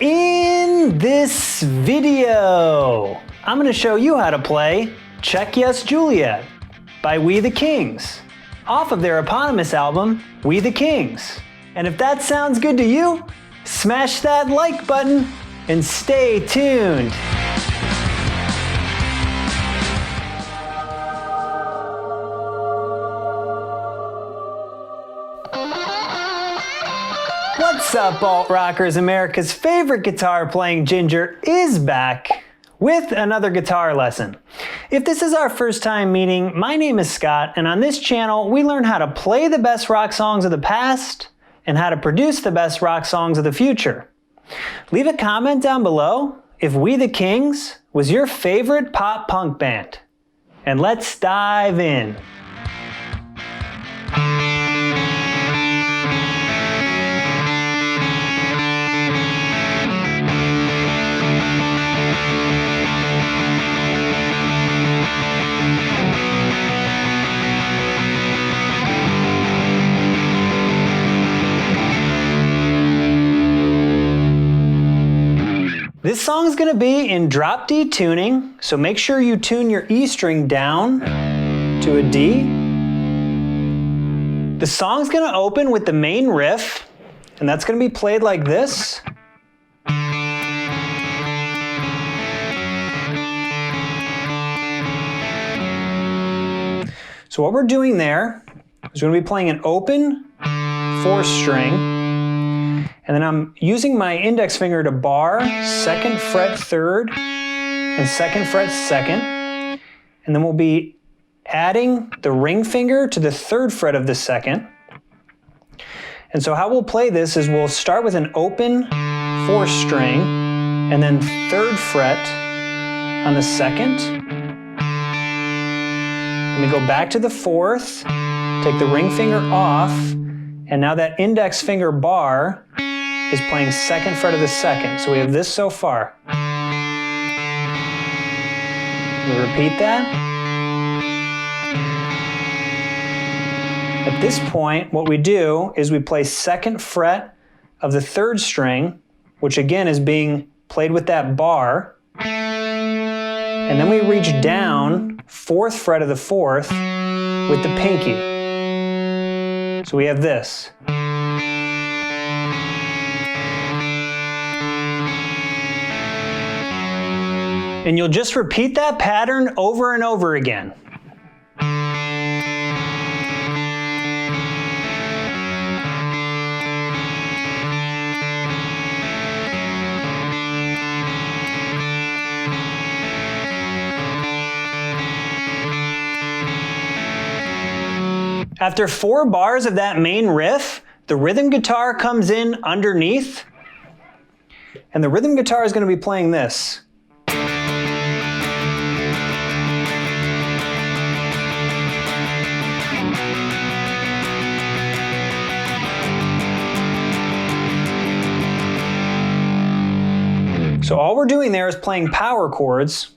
In this video, I'm going to show you how to play Check Yes Juliet by We the Kings, off of their eponymous album, We the Kings. And if that sounds good to you, smash that like button and stay tuned. What's up, alt rockers? America's favorite guitar playing Ginger is back with another guitar lesson. If this is our first time meeting, my name is Scott, and on this channel we learn how to play the best rock songs of the past and how to produce the best rock songs of the future. Leave a comment down below if We the Kings was your favorite pop punk band. And let's dive in. This song is going to be in drop D tuning, so make sure you tune your E string down to a D. The song's going to open with the main riff, and that's going to be played like this. So what we're doing there is we're going to be playing an open 4th string. And then I'm using my index finger to bar 2nd fret 3rd and 2nd fret 2nd. And then we'll be adding the ring finger to the 3rd fret of the 2nd. And so how we'll play this is we'll start with an open 4th string and then 3rd fret on the 2nd. Then we go back to the 4th, take the ring finger off, and now that index finger bar is playing 2nd fret of the 2nd. So we have this so far. We repeat that. At this point, what we do is we play 2nd fret of the 3rd string, which again is being played with that bar. And then we reach down 4th fret of the 4th with the pinky. So we have this. And you'll just repeat that pattern over and over again. After 4 bars of that main riff, the rhythm guitar comes in underneath, and the rhythm guitar is going to be playing this. So all we're doing there is playing power chords,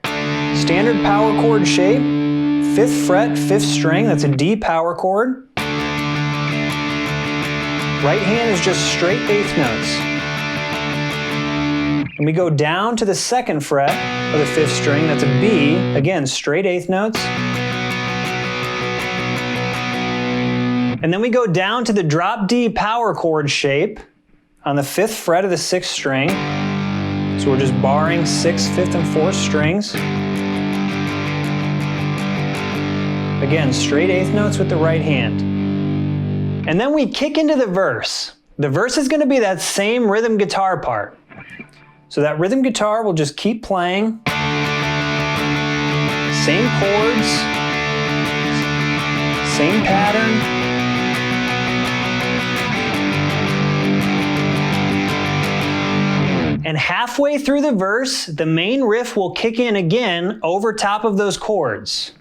standard power chord shape, 5th fret, 5th string, that's a D power chord. Right hand is just straight 8th notes. And we go down to the 2nd fret of the 5th string, that's a B, again, straight 8th notes. And then we go down to the drop D power chord shape on the 5th fret of the 6th string. So we're just barring 6th, 5th, and 4th strings. Again, straight 8th notes with the right hand. And then we kick into the verse. The verse is going to be that same rhythm guitar part. So that rhythm guitar will just keep playing. Same chords, same pattern. And halfway through the verse, the main riff will kick in again over top of those chords.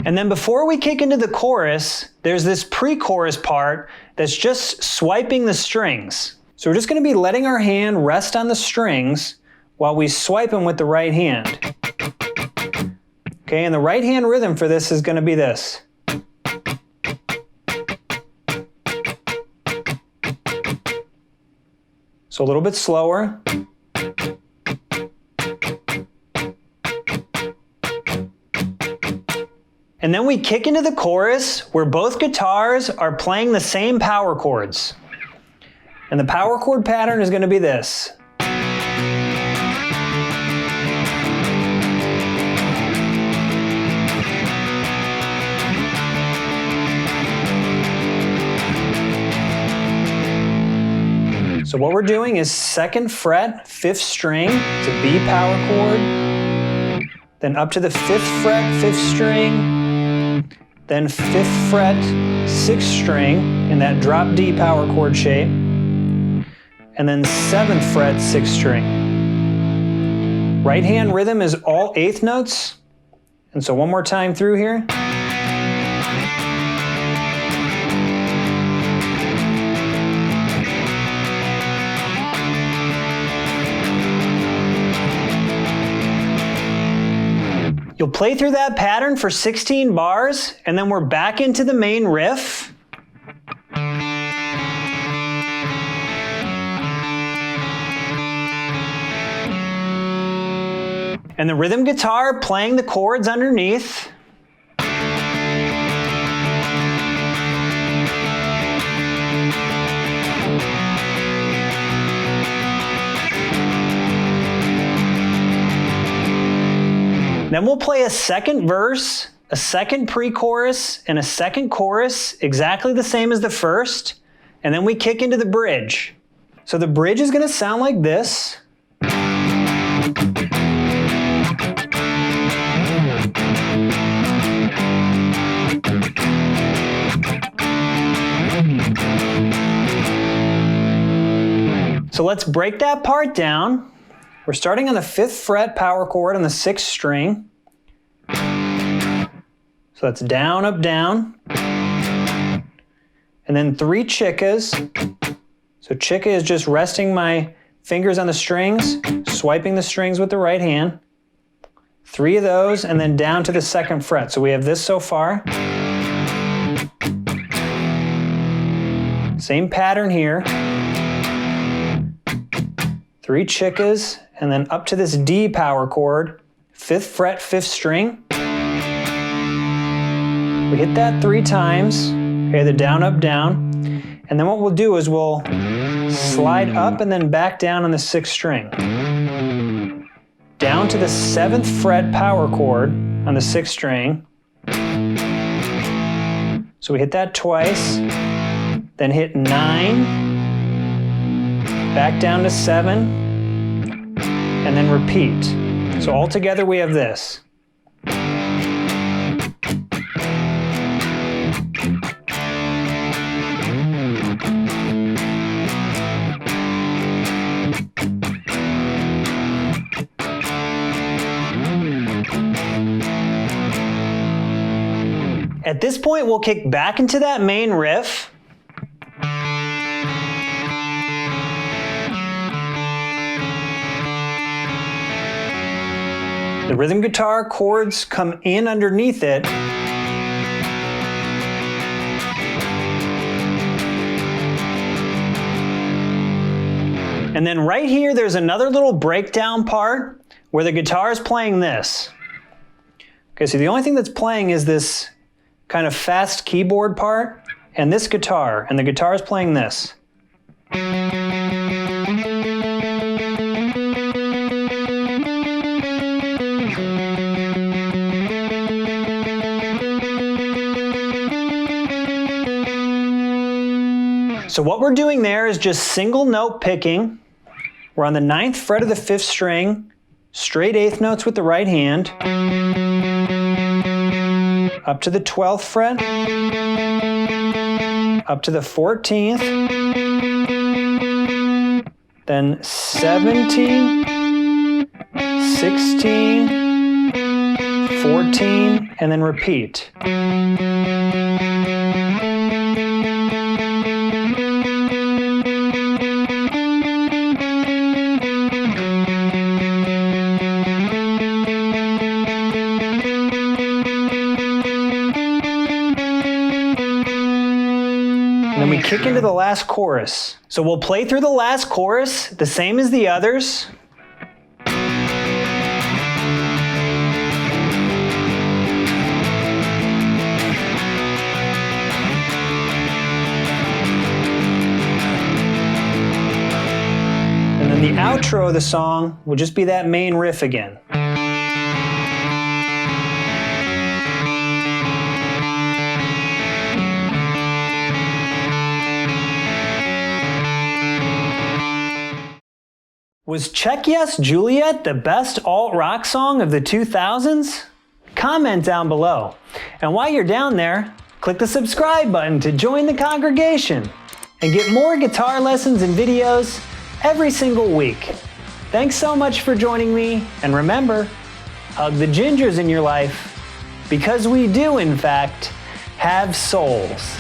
And then before we kick into the chorus, there's this pre-chorus part that's just swiping the strings. So we're just going to be letting our hand rest on the strings while we swipe them with the right hand. Okay, and the right hand rhythm for this is going to be this. So a little bit slower. And then we kick into the chorus where both guitars are playing the same power chords. And the power chord pattern is going to be this. So what we're doing is 2nd fret, 5th string, it's a B power chord, then up to the 5th fret, 5th string, then 5th fret, 6th string in that drop D power chord shape, and then 7th fret, 6th string. Right hand rhythm is all 8th notes, and so one more time through here. You'll play through that pattern for 16 bars, and then we're back into the main riff. And the rhythm guitar playing the chords underneath. Then we'll play a 2nd verse, a 2nd pre-chorus, and a 2nd chorus, exactly the same as the first, and then we kick into the bridge. So the bridge is going to sound like this. So let's break that part down. We're starting on the 5th fret power chord on the 6th string. So that's down, up, down. And then 3 chickas. So chicka is just resting my fingers on the strings, swiping the strings with the right hand. 3 of those, and then down to the 2nd fret. So we have this so far. Same pattern here. 3 chickas, and then up to this D power chord, 5th fret, 5th string. We hit that 3 times, okay, the down, up, down. And then what we'll do is we'll slide up and then back down on the 6th string. Down to the 7th fret power chord on the 6th string. So we hit that twice, then hit 9, back down to 7, and then repeat. So all together we have this. At this point, we'll kick back into that main riff. The rhythm guitar chords come in underneath it. And then right here, there's another little breakdown part where the guitar is playing this. Okay, so the only thing that's playing is this kind of fast keyboard part and this guitar, and the guitar is playing this. So what we're doing there is just single note picking. We're on the 9th fret of the 5th string, straight 8th notes with the right hand, up to the 12th fret, up to the 14th, then 17, 16, 14, and then repeat. and then we kick into the last chorus. So we'll play through the last chorus, the same as the others. And then the outro of the song will just be that main riff again. Was Check Yes Juliet the best alt-rock song of the 2000s? Comment down below. And while you're down there, click the subscribe button to join the congregation and get more guitar lessons and videos every single week. Thanks so much for joining me, and remember, hug the gingers in your life, because we do, in fact, have souls.